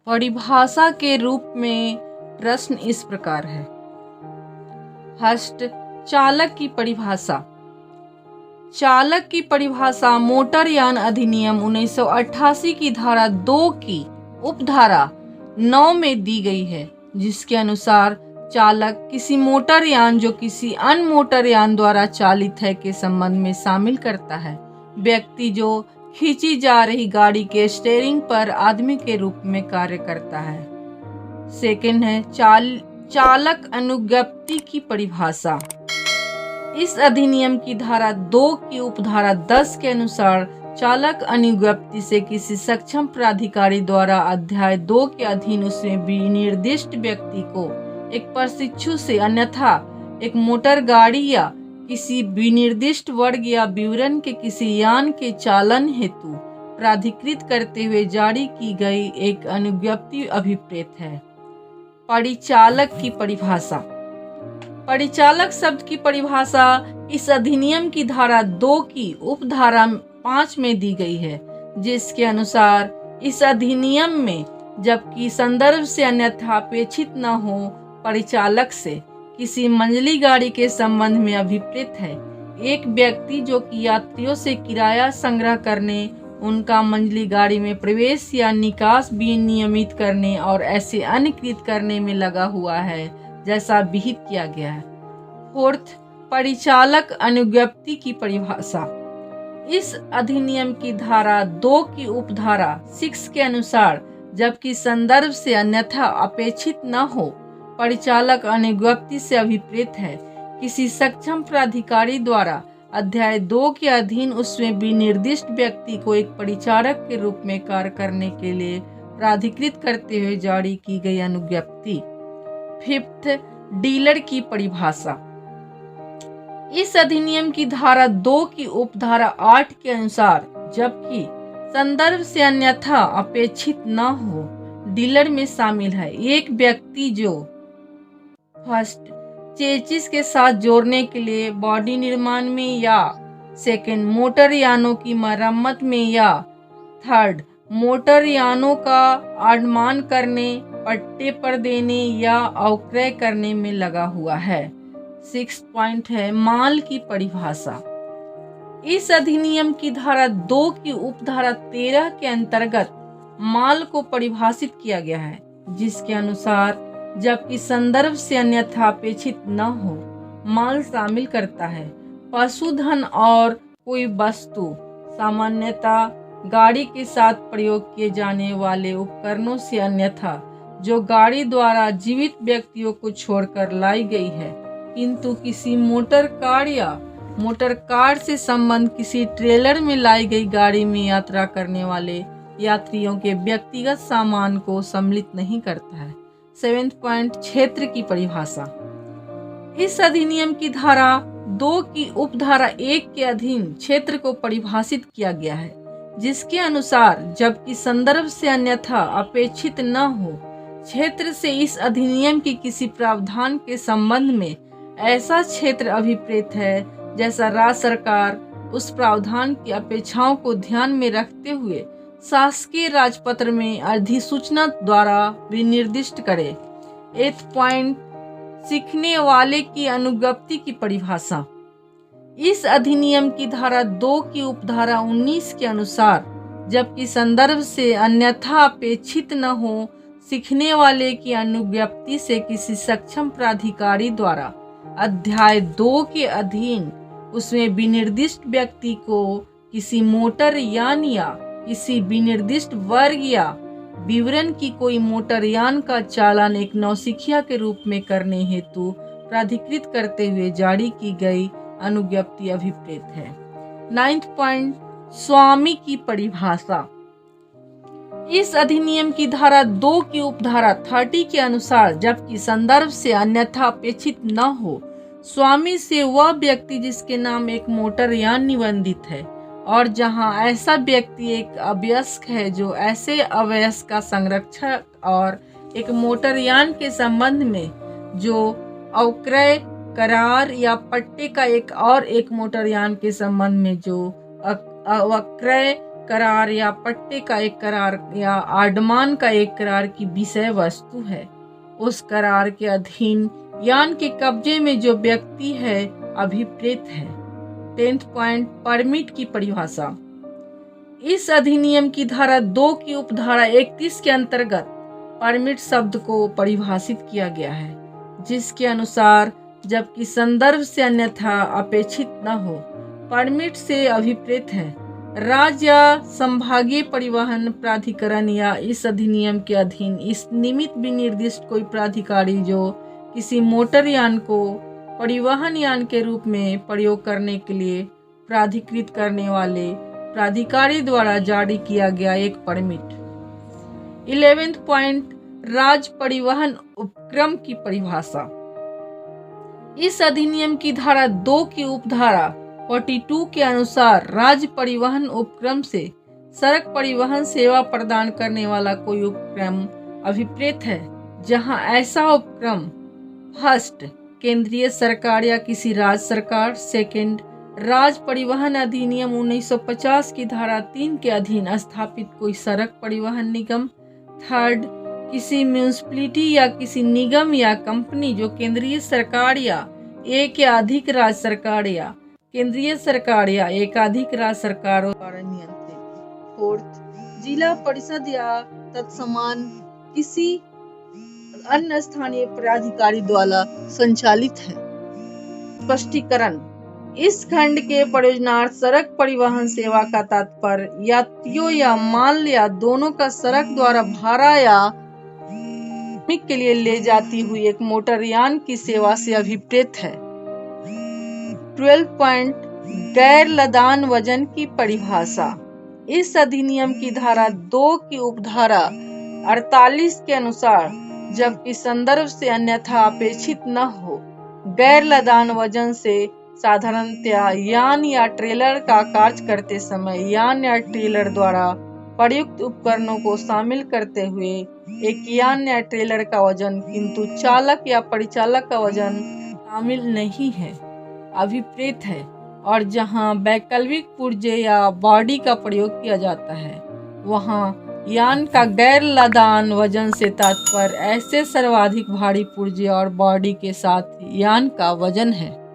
परिभाषा के रूप में प्रश्न इस प्रकार है। हस्त चालक की परिभाषा। चालक की परिभाषा मोटर यान अधिनियम 1988 की धारा 2 की उपधारा 9 में दी गई है, जिसके अनुसार चालक किसी मोटर यान जो किसी अन्य मोटर यान द्वारा चालित है के संबंध में शामिल करता है व्यक्ति जो खींची जा रही गाड़ी के स्टीयरिंग पर आदमी के रूप में कार्य करता है। सेकंड है चालक अनुज्ञप्ति की परिभाषा। इस अधिनियम की धारा 2 की उपधारा 10 के अनुसार चालक अनुज्ञप्ति से किसी सक्षम प्राधिकारी द्वारा अध्याय 2 के अधीन उसमें विनिर्दिष्ट व्यक्ति को एक प्रशिक्षु से अन्यथा एक मोटर गाड़ी या किसी विनिर्दिष्ट वर्ग या विवरण के किसी यान के चालन हेतु प्राधिकृत करते हुए जारी की गई एक अनुज्ञप्ति अभिप्रेत है। परिचालक की परिभाषा। परिचालक शब्द की परिभाषा इस अधिनियम की धारा 2 की उपधारा 5 में दी गई है, जिसके अनुसार इस अधिनियम में जबकि संदर्भ से अन्यथा अपेक्षित न हो परिचालक से किसी मंजली गाड़ी के संबंध में अभिप्रेत है एक व्यक्ति जो कि यात्रियों से किराया संग्रह करने, उनका मंजली गाड़ी में प्रवेश या निकास विनियमित करने और ऐसे अन्य कृत करने में लगा हुआ है जैसा विहित किया गया है। फोर्थ, परिचालक अनुज्ञप्ति की परिभाषा। इस अधिनियम की धारा 2 की उपधारा 6 के अनुसार जबकि संदर्भ से अन्यथा अपेक्षित न हो परिचालक अनुज्ञप्ति से अभिप्रेत है किसी सक्षम प्राधिकारी द्वारा अध्याय 2 के अधीन उसमें विनिर्दिष्ट व्यक्ति को एक परिचारक के रूप में कार्य करने के लिए प्राधिकृत करते हुए जारी की गई अनुज्ञप्ति। फिफ्थ, डीलर की परिभाषा। इस अधिनियम की धारा 2 की उपधारा 8 के अनुसार जबकि संदर्भ से अन्यथा अपेक्षित न हो डीलर में शामिल है एक व्यक्ति जो फर्स्ट, चेसिस के साथ जोड़ने के लिए बॉडी निर्माण में या सेकंड, मोटर यानों की मरम्मत में या थर्ड, मोटर यानों का आडमान करने, पट्टे पर देने या अवक्रय करने में लगा हुआ है। 6 पॉइंट है माल की परिभाषा। इस अधिनियम की धारा 2 की उपधारा 13 के अंतर्गत माल को परिभाषित किया गया है, जिसके अनुसार जबकि संदर्भ से अन्यथा अपेक्षित न हो माल शामिल करता है पशुधन और कोई वस्तु, सामान्यतः गाड़ी के साथ प्रयोग किए जाने वाले उपकरणों से अन्यथा जो गाड़ी द्वारा जीवित व्यक्तियों को छोड़कर लाई गई है, किंतु किसी मोटर कार या मोटर कार से संबंध किसी ट्रेलर में लाई गई गाड़ी में यात्रा करने वाले यात्रियों के व्यक्तिगत सामान को सम्मिलित नहीं करता है। 7 पॉइंट, क्षेत्र की परिभाषा। इस अधिनियम की धारा 2 की उपधारा 1 के अधीन क्षेत्र को परिभाषित किया गया है, जिसके अनुसार जबकि संदर्भ से अन्यथा अपेक्षित न हो क्षेत्र से इस अधिनियम की किसी प्रावधान के संबंध में ऐसा क्षेत्र अभिप्रेत है जैसा राज्य सरकार उस प्रावधान की अपेक्षाओं को ध्यान में रखते हुए शासकीय राजपत्र में अधिसूचना द्वारा विनिर्दिष्ट करे। 8 पॉइंट, सीखने वाले की अनुज्ञप्ति की परिभाषा। इस अधिनियम की धारा 2 की उपधारा 19 के अनुसार जबकि संदर्भ से अन्यथा अपेक्षित न हो सीखने वाले की अनुज्ञप्ति से किसी सक्षम प्राधिकारी द्वारा अध्याय 2 के अधीन उसमें विनिर्दिष्ट व्यक्ति को किसी मोटर यान या किसी विनिर्दिष्ट वर्ग या विवरण की कोई मोटर यान का चालन एक नौसिखिया के रूप में करने हेतु प्राधिकृत करते हुए जारी की गई अनुज्ञप्ति अभिप्रेत है। 9 पॉइंट, स्वामी की परिभाषा। इस अधिनियम की धारा 2 की उपधारा 30 के अनुसार जबकि संदर्भ से अन्यथा अपेक्षित न हो स्वामी से वह व्यक्ति जिसके नाम एक मोटर यान निबंधित है और जहां ऐसा व्यक्ति एक अवयस्क है जो ऐसे अवयस्क का संरक्षक और एक मोटर यान के संबंध में जो अवक्रय करार या पट्टे का एक मोटर यान के संबंध में जो अवक्रय करार या पट्टे का एक करार या आडमान का एक करार की विषय वस्तु है। उस करार के अधीन यान के कब्जे में जो व्यक्ति है अभिप्रेत है। 10th पॉइंट, परमिट की परिभाषा। इस अधिनियम की धारा 2 की उपधारा 31 के अंतर्गत परमिट शब्द को परिभाषित किया गया है, जिसके अनुसार जबकि संदर्भ से अन्यथा अपेक्षित न हो, परमिट से अभिप्रेत है राज्य या संभागीय परिवहन प्राधिकरण या इस अधिनियम के अधीन इस निमित्त विनिर्दिष्ट कोई प्राधिकारी जो किसी मोटर यान को परिवहन यान के रूप में प्रयोग करने के लिए प्राधिकृत करने वाले प्राधिकारी द्वारा जारी किया गया एक परमिट। 11th पॉइंट, राज्य परिवहन उपक्रम की परिभाषा। इस अधिनियम की धारा 2 की उपधारा 42 के अनुसार राज्य परिवहन उपक्रम से सड़क परिवहन सेवा प्रदान करने वाला कोई उपक्रम अभिप्रेत है जहां ऐसा उपक्रम फर्स्ट, केंद्रीय सरकार या किसी राज्य सरकार, सेकंड, राज्य परिवहन अधिनियम 1950 की धारा 3 के अधीन स्थापित कोई सड़क परिवहन निगम, थर्ड, किसी म्यूनिसिपैलिटी या किसी निगम या कंपनी जो केंद्रीय सरकार या एक या अधिक राज्य सरकार या केंद्रीय सरकार या एकाधिक राज्य सरकारों द्वारा नियंत्रित, फोर्थ, जिला परिषद या तत्समान किसी अन्य स्थानीय प्राधिकारी द्वारा संचालित है। स्पष्टीकरण। इस खंड के परियोजनार्थ सड़क परिवहन सेवा का तात्पर्य यात्रियों या माल या दोनों का सड़क द्वारा भाड़ा या के लिए ले जाती हुई एक मोटर यान की सेवा से अभिप्रेत है। 12 पॉइंट, गैर लदान वजन की परिभाषा। इस अधिनियम की धारा 2 की उपधारा 48 के अनुसार जबकि संदर्भ से अन्यथा अपेक्षित न हो, गैर लदान वजन से साधारणतया यान या ट्रेलर का कार्य करते समय यान या ट्रेलर द्वारा प्रयुक्त उपकरणों को शामिल करते हुए एक यान या ट्रेलर का वजन किंतु चालक या परिचालक का वजन शामिल नहीं है, अभिप्रेत है, और जहां वैकल्पिक पुर्जे या बॉडी का प्रयोग किया जाता है वहां यान का गैर लदान वजन से तात्पर्य ऐसे सर्वाधिक भारी पुर्जे और बॉडी के साथ यान का वजन है।